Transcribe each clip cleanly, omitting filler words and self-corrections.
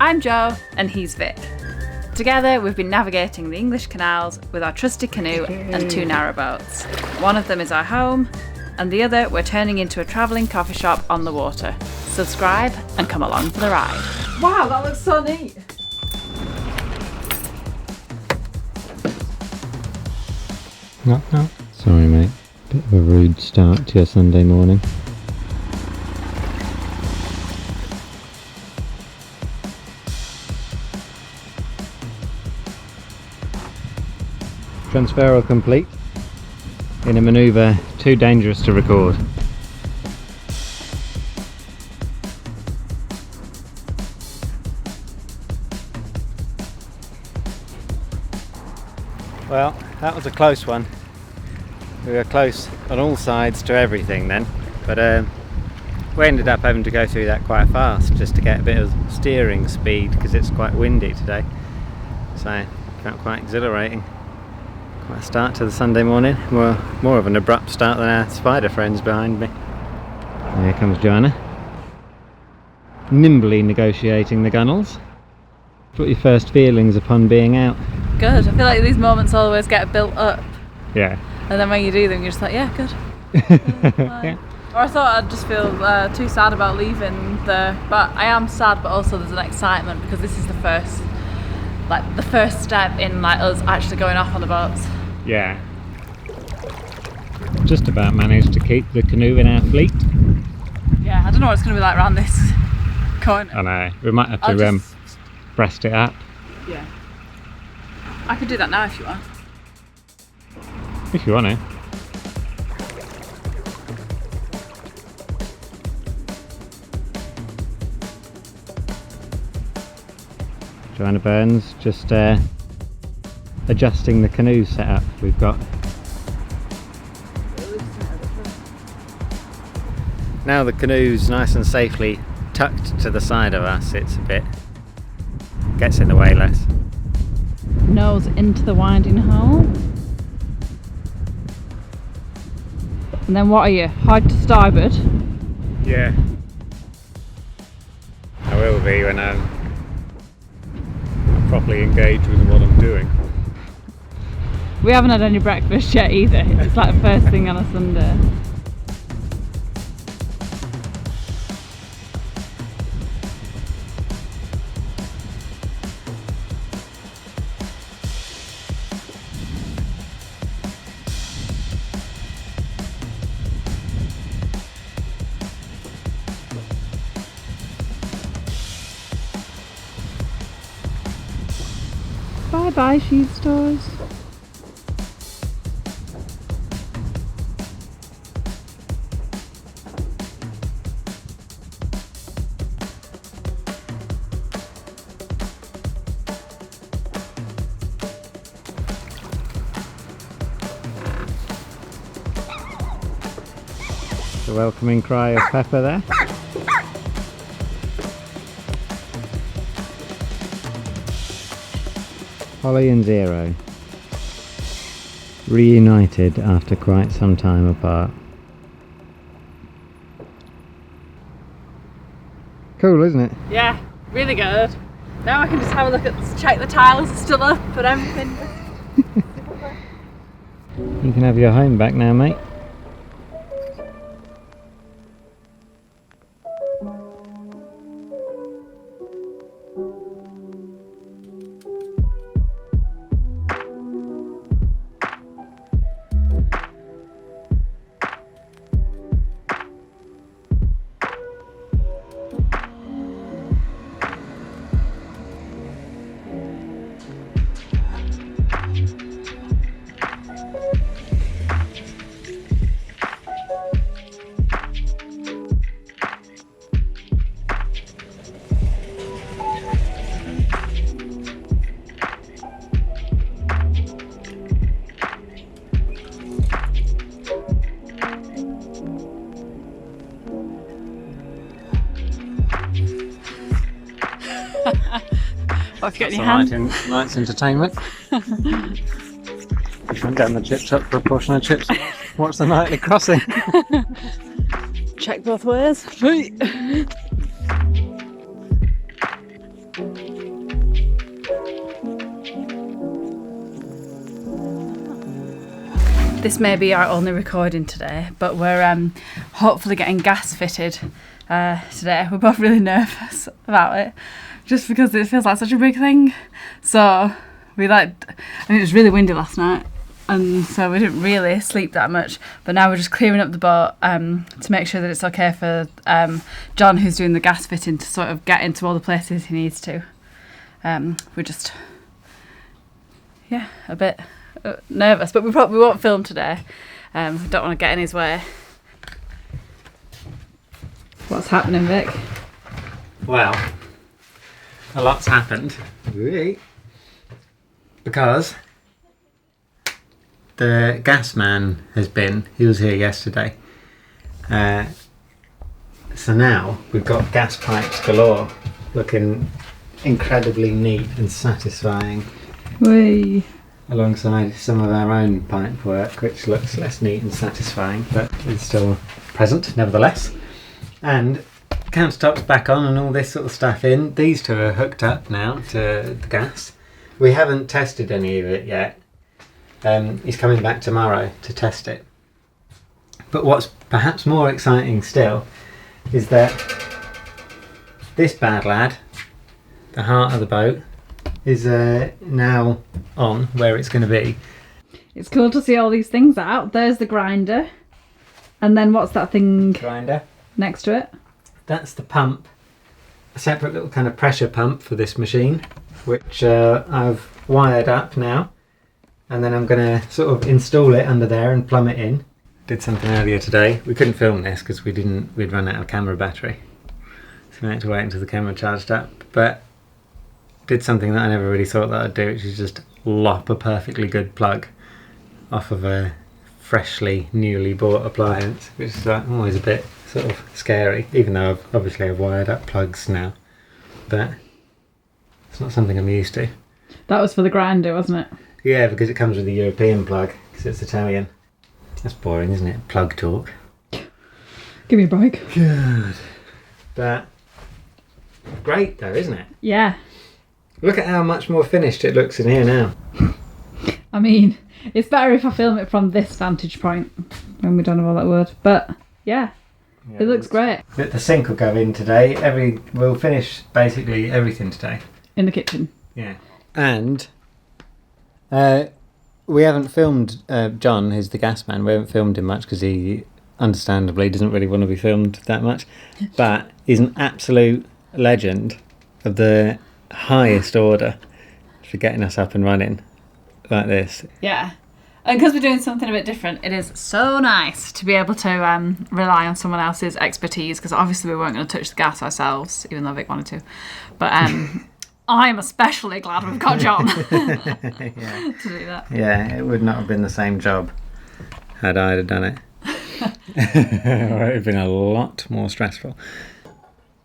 I'm Jo and he's Vic. Together we've been navigating the English canals with our trusty canoe and 2 narrowboats. One of them is our home and the other we're turning into a travelling coffee shop on the water. Subscribe and come along for the ride. Wow, that looks so neat! Knock knock. Sorry mate, bit of a rude start to your Sunday morning. Transferal complete in a manoeuvre too dangerous to record. Well, that was a close one. We were close on all sides to everything then, but we ended up having to go through that quite fast just to get a bit of steering speed because it's quite windy today. So, felt quite exhilarating. Quite a start to the Sunday morning. More of an abrupt start than our spider friends behind me. Here comes Joanna. Nimbly negotiating the gunnels. What are your first feelings upon being out? Good. I feel like these moments always get built up. Yeah. And then when you do them, you're just like, yeah, good. Yeah. Or I thought I'd just feel too sad about leaving but I am sad, but also there's an excitement because this is the first step in us actually going off on the boats. Yeah. Just about managed to keep the canoe in our fleet. Yeah, I don't know what it's going to be like around this corner. I know. We might have to breast it up. Yeah. I could do that now if you want. If you want to. Joanna Burns just adjusting the canoe setup we've got. Now the canoe's nice and safely tucked to the side of us, it's gets in the way less. Nose into the winding hole. And then what are you? Hard to starboard? Yeah. I will be when I'm properly engaged with what I'm doing. We haven't had any breakfast yet either. It's like the first thing on a Sunday. Bye bye, sheep stores. The welcoming cry of Pepper there. Holly and Zero, reunited after quite some time apart. Cool, isn't it? Yeah, really good. Now I can just have a look check the tiles are still up and everything. You can have your home back now, mate. What have you got in your hand? Night's entertainment. Went down the chip shop for a portion of chips. Watch the nightly crossing. Check both ways. This may be our only recording today, but we're hopefully getting gas fitted today. We're both really nervous about it, just because it feels like such a big thing. So it was really windy last night, and so we didn't really sleep that much. But now we're just clearing up the boat to make sure that it's okay for John, who's doing the gas fitting, to sort of get into all the places he needs to. We're just, a bit nervous, but we probably won't film today. We don't want to get in his way. What's happening, Vic? Well, a lot's happened. Because the gas man he was here yesterday. So now we've got gas pipes galore, looking incredibly neat and satisfying. Whee! Alongside some of our own pipe work, which looks less neat and satisfying, but is still present nevertheless. And countertops back on and all this sort of stuff in. These two are hooked up now to the gas. We haven't tested any of it yet. He's coming back tomorrow to test it. But what's perhaps more exciting still is that this bad lad, the heart of the boat, is now on where it's going to be. It's cool to see all these things out. There's the grinder. And then what's that thing Grinder. next to it? That's the pump. A separate little kind of pressure pump for this machine, which I've wired up now. And then I'm going to sort of install it under there and plumb it in. Did something earlier today. We couldn't film this because we'd run out of camera battery. So we had to wait until the camera charged up. But did something that I never really thought that I'd do, which is just lop a perfectly good plug off of a freshly, newly bought appliance, which is always a bit sort of scary, even though I've wired up plugs now. But it's not something I'm used to. That was for the grinder, wasn't it? Yeah, because it comes with a European plug, because it's Italian. That's boring, isn't it? Plug talk. Give me a break. Good. But great though, isn't it? Yeah. Look at how much more finished it looks in here now. I mean, it's better if I film it from this vantage point when we don't have all that wood. But yeah, it looks great. The sink will go in today. We'll finish basically everything today. In the kitchen. Yeah. And we haven't filmed John, who's the gas man. We haven't filmed him much because he, understandably, doesn't really want to be filmed that much. But he's an absolute legend of the highest order for getting us up and running like this. Yeah. And because we're doing something a bit different, it is so nice to be able to rely on someone else's expertise, because obviously we weren't going to touch the gas ourselves, even though Vic wanted to. But I'm especially glad we've got John to do that. Yeah, it would not have been the same job had I done it. It would have been a lot more stressful.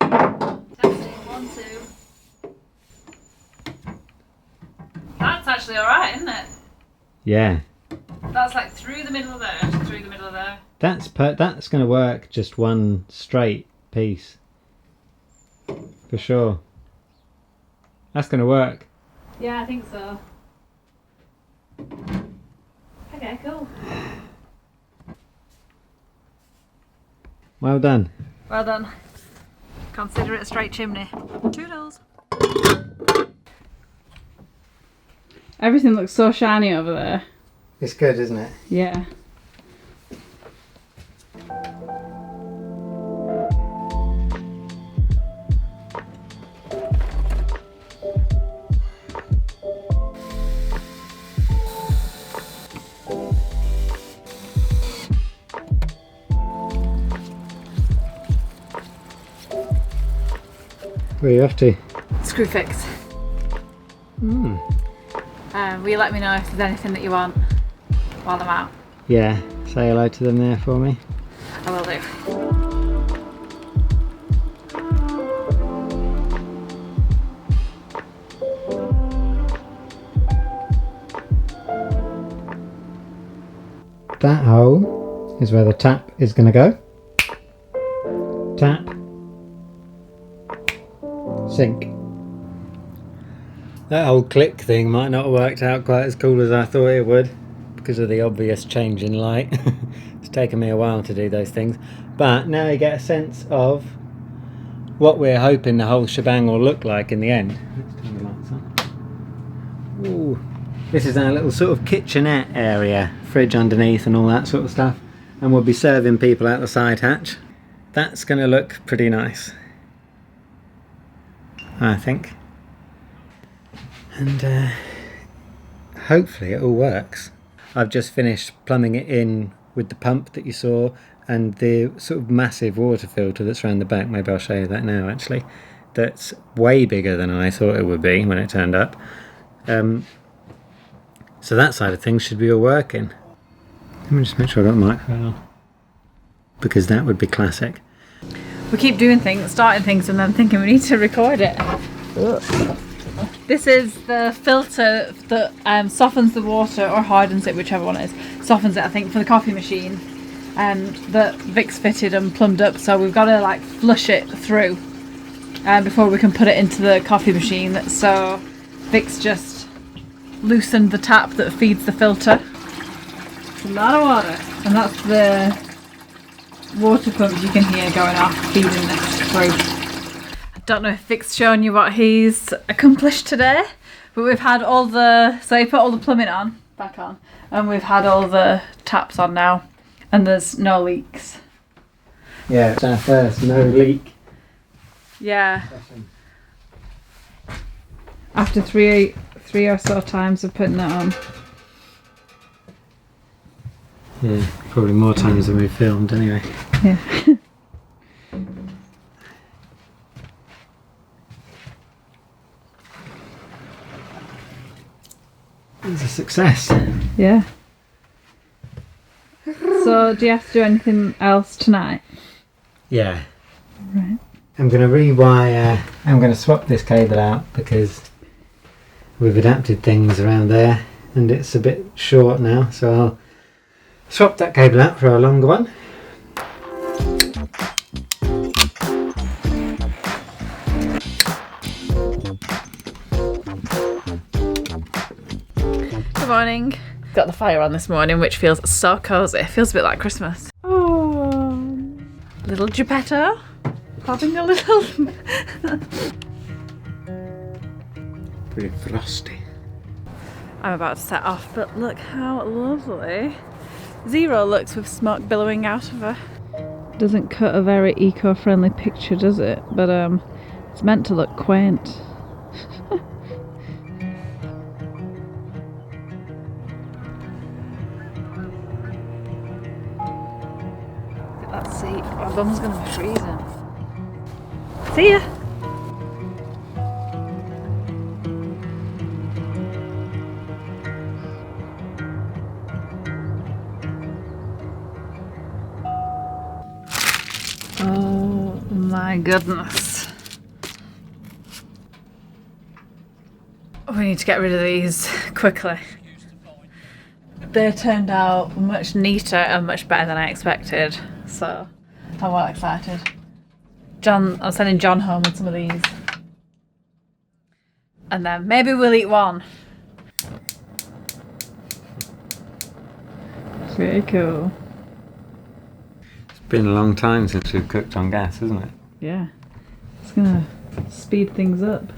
Testing, 1, 2. That's actually alright, isn't it? Yeah. That's like through the middle of there, to through the middle of there. That's going to work just one straight piece. For sure. That's going to work. Yeah, I think so. Okay, cool. Well done. Well done. Consider it a straight chimney. Toodles. Everything looks so shiny over there. It's good, isn't it? Yeah. Where are you off to? Screw fix. Will you let me know if there's anything that you want while I'm out? Yeah, say hello to them there for me. I will do. That hole is where the tap is going to go. Tap. Sink. That whole click thing might not have worked out quite as cool as I thought it would, because of the obvious change in light. It's taken me a while to do those things, but now you get a sense of what we're hoping the whole shebang will look like in the end. Let's turn the lights on. Ooh. This is our little sort of kitchenette area, fridge underneath and all that sort of stuff, and we'll be serving people out the side hatch. That's going to look pretty nice, I think. And hopefully it all works. I've just finished plumbing it in with the pump that you saw and the sort of massive water filter that's around the back. Maybe I'll show you that now actually. That's way bigger than I thought it would be when it turned up. So that side of things should be all working. Let me just make sure I've got the microphone on, because that would be classic. We keep doing things, starting things, and then thinking we need to record it. This is the filter that softens the water or hardens it, whichever one it is. Softens it, I think, for the coffee machine. That Vic's fitted and plumbed up, so we've got to like flush it through before we can put it into the coffee machine. So Vic's just loosened the tap that feeds the filter. It's a lot of water, and that's the water pump you can hear going off, feeding this through. I don't know if Vic's shown you what he's accomplished today, but we've had all the, so he put all the plumbing on, back on, and we've had all the taps on now, and there's no leaks. Yeah, it's our first no leak. Yeah. After three or so times of putting that on. Yeah, probably more times than we've filmed anyway. Yeah. It's a success. Yeah. So, do you have to do anything else tonight? Yeah. Right. I'm going to rewire, I'm going to swap this cable out because we've adapted things around there and it's a bit short now, so I'll swap that cable out for a longer one. Good morning. Got the fire on this morning, which feels so cosy. It feels a bit like Christmas. Oh, little Geppetto popping a little. Pretty frosty. I'm about to set off, but look how lovely Zero looks with smoke billowing out of her. Doesn't cut a very eco-friendly picture, does it? But it's meant to look quaint. Let's see. My bum's gonna be freezing. See ya! Oh my goodness. We need to get rid of these quickly. They turned out much neater and much better than I expected, so I'm well excited. I'm sending John home with some of these. And then maybe we'll eat one. Very cool. It's been a long time since we've cooked on gas, isn't it? Yeah. It's gonna speed things up.